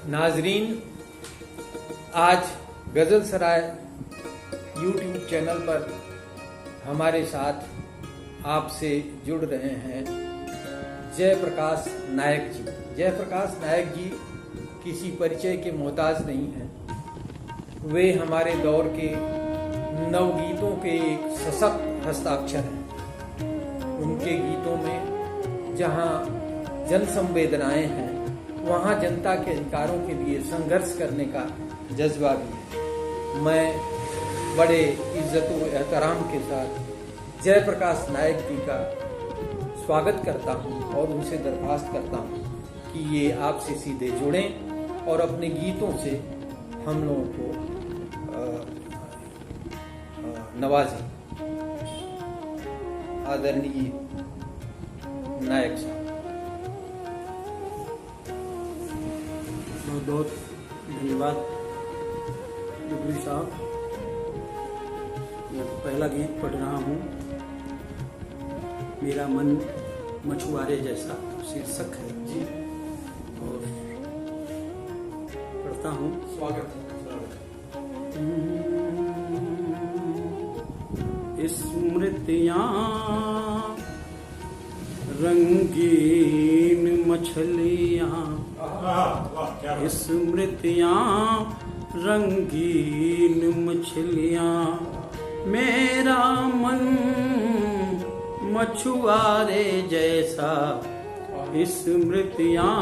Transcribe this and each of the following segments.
नाजरीन, आज गज़ल सराय YouTube channel पर हमारे साथ आपसे जुड़ रहे हैं जयप्रकाश नायक जी। जयप्रकाश नायक जी किसी परिचय के मोहताज नहीं हैं। वे हमारे दौर के नवगीतों के एक सशक्त हस्ताक्षर हैं। उनके गीतों में जहाँ जन संवेदनाएं हैं, वहाँ जनता के अधिकारों के लिए संघर्ष करने का जज्बा भी है। मैं बड़े इज्जत व एहतराम के साथ जयप्रकाश नायक जी का स्वागत करता हूँ और उनसे दरख्वास्त करता हूँ कि ये आपसे सीधे जुड़ें और अपने गीतों से हम लोगों को नवाजें। आदरणीय नायक साहब, बहुत बहुत धन्यवाद जुगली साहब। मैं पहला गीत पढ़ रहा हूँ, मेरा मन मछुआरे जैसा शीर्षक है जी, और पढ़ता हूँ। स्वागत। स्मृतियाँ रंगीन मछलियाँ, स्मृतियाँ रंगीन मछलियाँ, मेरा मन मछुआरे जैसा। स्मृतियाँ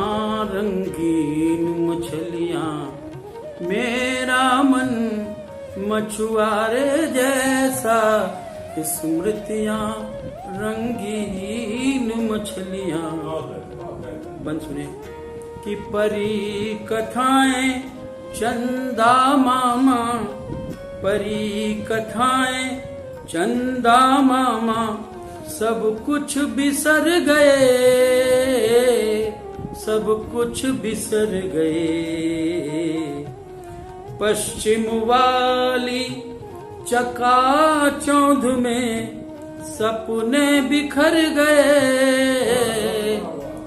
रंगीन मछलियाँ, मेरा मन मछुआरे जैसा। स्मृतियाँ रंगीन मछलियाँ। बन सुने कि परी कथाएं चंदा मामा, परी कथाएं चंदा मामा, सब कुछ बिसर गए, सब कुछ बिसर गए। पश्चिम वाली चकाचौंध में सपने बिखर गए,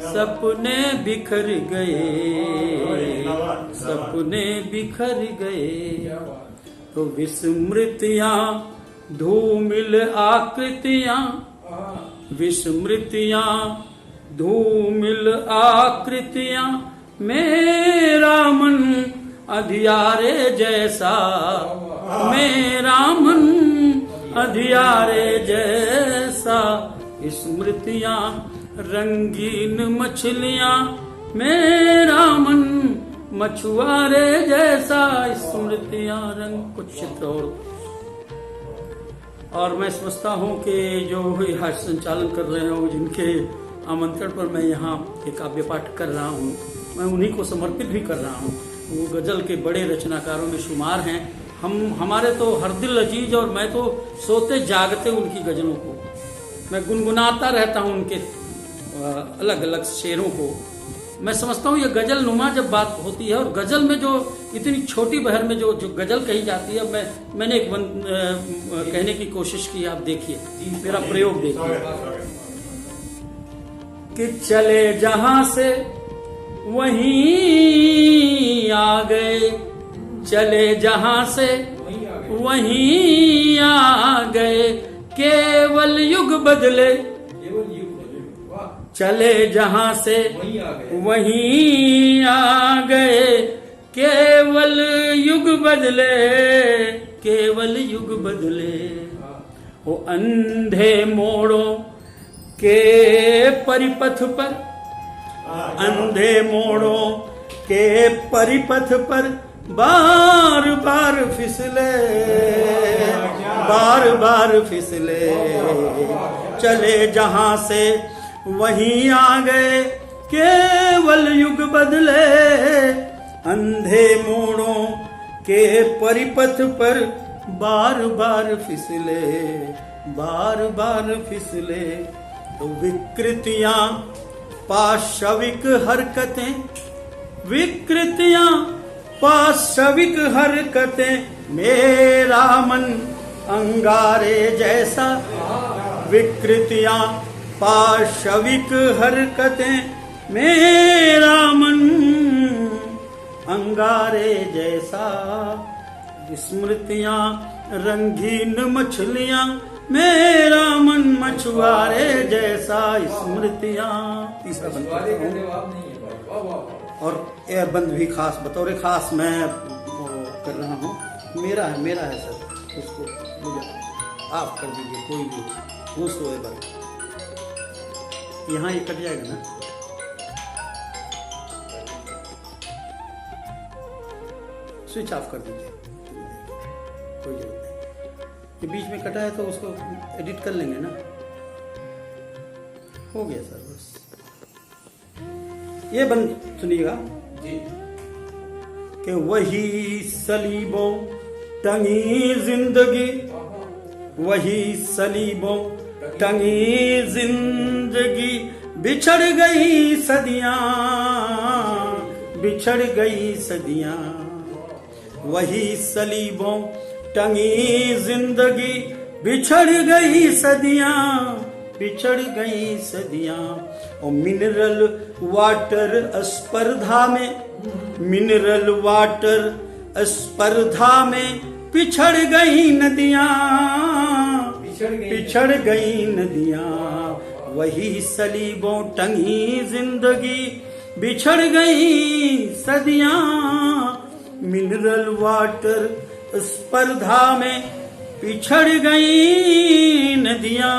सपने बिखर गए, सपने बिखर गए। तो विस्मृतियाँ धूमिल आकृतियाँ, विस्मृतियाँ धूमिल आकृतियाँ, मेरा मन अधियारे जैसा, मेरा मन अधियारे जैसा। स्मृतियाँ रंगीन मछलियाँ, मेरा मन मछुआरे जैसा। स्मृतियाँ रंग कुछ चित्र और मैं समझता हूँ कि जो यहाँ संचालन कर रहे हो, जिनके आमंत्रण पर मैं यहाँ एक काव्य पाठ कर रहा हूँ, मैं उन्हीं को समर्पित भी कर रहा हूँ। वो गजल के बड़े रचनाकारों में शुमार हैं। हमारे तो हर दिल अजीज, और मैं तो सोते जागते उनकी गजलों को मैं गुनगुनाता रहता हूँ, उनके अलग अलग शेरों को। मैं समझता हूँ ये गजल नुमा जब बात होती है, और गजल में जो इतनी छोटी बहर में जो गजल कही जाती है, मैंने एक कहने की कोशिश की। आप देखिए, मेरा प्रयोग देखिए कि चले जहां से वहीं आ गए, चले जहां से वहीं आ गए, केवल युग बदले, चले जहां से वहीं आ गए, केवल युग बदले, केवल युग बदले। वो अंधे मोड़ों के परिपथ पर, अंधे मोड़ों के परिपथ पर बार बार फिसले, बार बार फिसले। चले जहां से वहीं आ गए, केवल युग बदले। अंधे मोड़ों के परिपथ पर बार बार फिसले, बार बार फिसले। तो विकृतियां पाशविक हरकतें, विकृतियां पाशविक हरकतें, मेरा मन अंगारे जैसा। विकृतियां पाशविक हरकतें, मेरा मन जैसा, स्मृतियां रंगीन मछलियां, मेरा मन मछुआरे जैसा, स्मृतियां। तीसरा बंद करता हूं और यह बंद भी खास बतौर खास मैं कर रहा हूँ। मेरा है सर, उसको मुझे आप कर दीजिए, कोई भी पूछ लो बंद। यहाँ ये कट जाएगा ना, स्विच ऑफ कर दीजिए, कोई जरूरत नहीं। ये बीच में कटा है तो उसको एडिट कर लेंगे ना। हो गया सर, बस ये बंद सुनिएगा जी। कि वही सलीबों टंगी जिंदगी, वही सलीबों टंगी जिंदगी, बिछड़ गई सदियां, बिछड़ गई सदियां, वही सलीबों टंगी जिंदगी, बिछड़ गई सदियां, बिछड़ गई सदियां। और मिनरल वाटर स्पर्धा में, मिनरल वाटर स्पर्धा में, पिछड़ गई नदियां, पिछड़ गई नदियां, वही सलीबों टंगी जिंदगी, बिछड़ गई सदियां। मिनरल वाटर स्पर्धा में पिछड़ गई नदियां,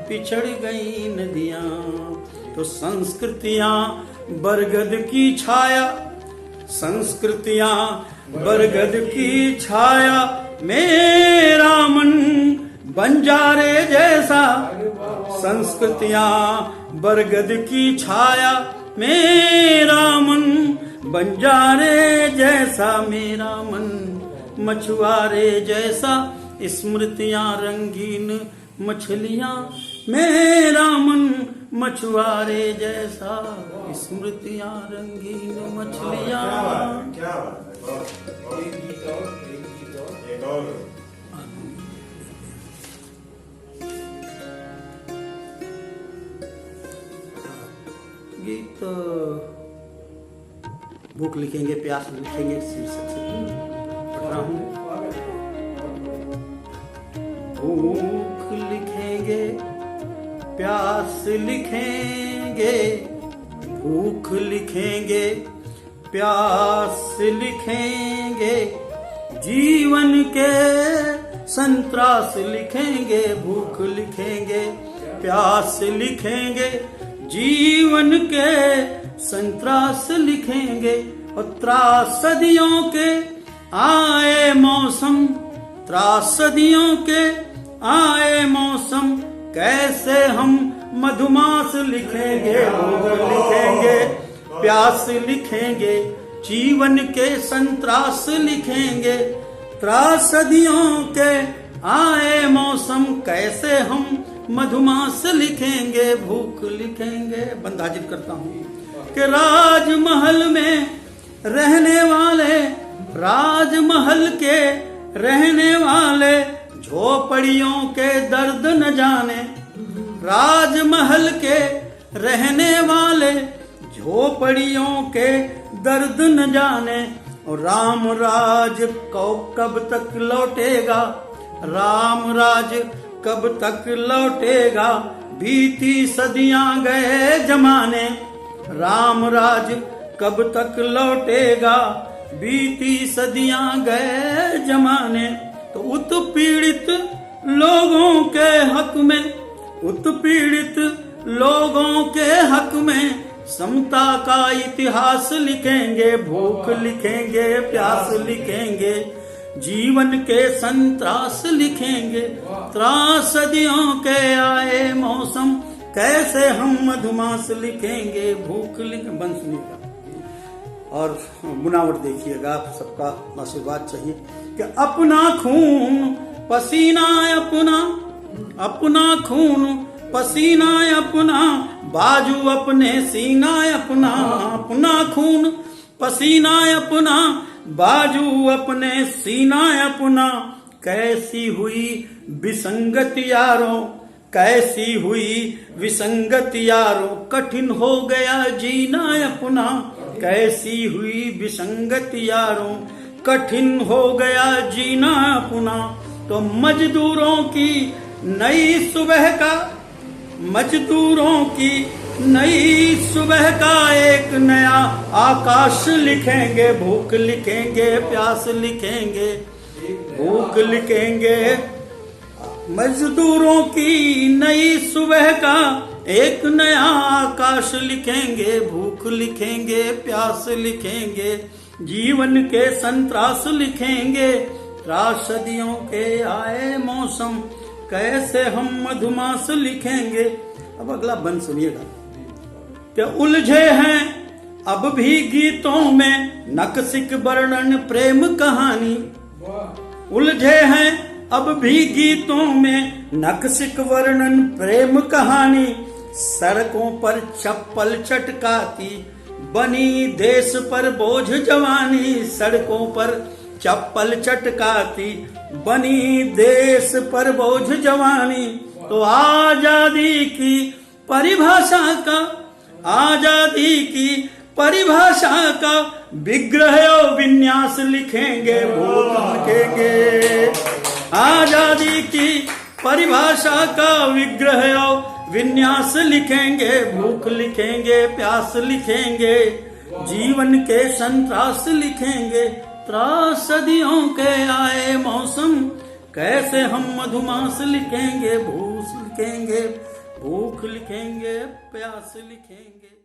पिछड़ गई नदियां। तो संस्कृतियां बरगद की छाया, संस्कृतियां बरगद की छाया, मेरा मन बंजारे जैसा, संस्कृतियां बरगद की छाया, मेरा मन बंजारे जैसा, मेरा मन मछुआरे जैसा, स्मृतियां रंगीन मछलियां, मेरा मन मछुआरे जैसा, स्मृतियां रंगीन मछलियां। क्या बात है, एक और गीत भूख लिखेंगे, प्यास लिखेंगे, शीर्षक से पढ़ रहा हूं। भूख लिखेंगे, प्यास लिखेंगे, भूख लिखेंगे, प्यास लिखेंगे, जीवन के संत्रास लिखेंगे, भूख लिखेंगे, प्यास लिखेंगे, जीवन के संत्रास लिखेंगे। और त्रासदियों के आए मौसम, त्रासदियों के आए मौसम, कैसे हम मधुमास लिखेंगे, भूख लिखेंगे, प्यास लिखेंगे, जीवन के संत्रास लिखेंगे। त्रासदियों के आए मौसम, कैसे हम मधुमास लिखेंगे, भूख लिखेंगे। बंद हाजिर करता हूँ कि राजमहल में रहने वाले, राजमहल के रहने वाले, झोपड़ियों के दर्द न जाने, राजमहल के रहने वाले, झोपड़ियों के दर्द न जाने। और राम राज को कब तक लौटेगा, राम राज कब तक लौटेगा, बीती सदियां गए जमाने, राम राज कब तक लौटेगा, बीती सदियां गए जमाने। तो उत्पीड़ित लोगों के हक में, उत्पीड़ित लोगों के हक में, समता का इतिहास लिखेंगे, भूख लिखेंगे, प्यास लिखेंगे, जीवन के संत्रास लिखेंगे। त्रासदियों के आए मौसम, कैसे हम मधुमास लिखेंगे, भूख लिखेंगे। बंद सुनिएगा और बुनावट देखिएगा, आप सबका आशीर्वाद चाहिए कि अपना खून पसीना अपना, अपना खून पसीना अपना, बाजू अपने सीना अपना, अपना खून पसीना अपना, बाजू अपने सीना अपना। कैसी हुई विसंगत यारों, कैसी हुई विसंगत यारों, कठिन हो गया जीना अपना। कैसी हुई विसंगत यारों, कठिन हो गया जीना पुनः, तो मजदूरों की नई सुबह का, मजदूरों की नई सुबह का एक नया आकाश लिखेंगे। भूख लिखेंगे, प्यास लिखेंगे, भूख लिखेंगे। मजदूरों की नई सुबह का एक नया आकाश लिखेंगे। भूख लिखेंगे, प्यास लिखेंगे, जीवन के संतरास लिखेंगे। त्रासदियों के आए मौसम, कैसे हम मधुमास लिखेंगे। अब अगला बंद सुनिएगा। क्या उलझे हैं अब भी गीतों में नक्सिक वर्णन प्रेम कहानी, उलझे हैं अब भी गीतों में नक्सिक वर्णन प्रेम कहानी। सड़कों पर चप्पल चटकाती बनी देश पर बोझ जवानी, सड़कों पर चप्पल चटकाती बनी देश पर बोझ जवानी। तो आजादी की परिभाषा का, आजादी की परिभाषा का विग्रह और विन्यास लिखेंगे। भूख लिखेंगे, आजादी की परिभाषा का विग्रह और विन्यास लिखेंगे। भूख लिखेंगे, प्यास लिखेंगे, जीवन के संतरास लिखेंगे। त्रासदियों के आए मौसम, कैसे हम मधुमास लिखेंगे। भूख लिखेंगे, भूख लिखेंगे, प्यास लिखेंगे।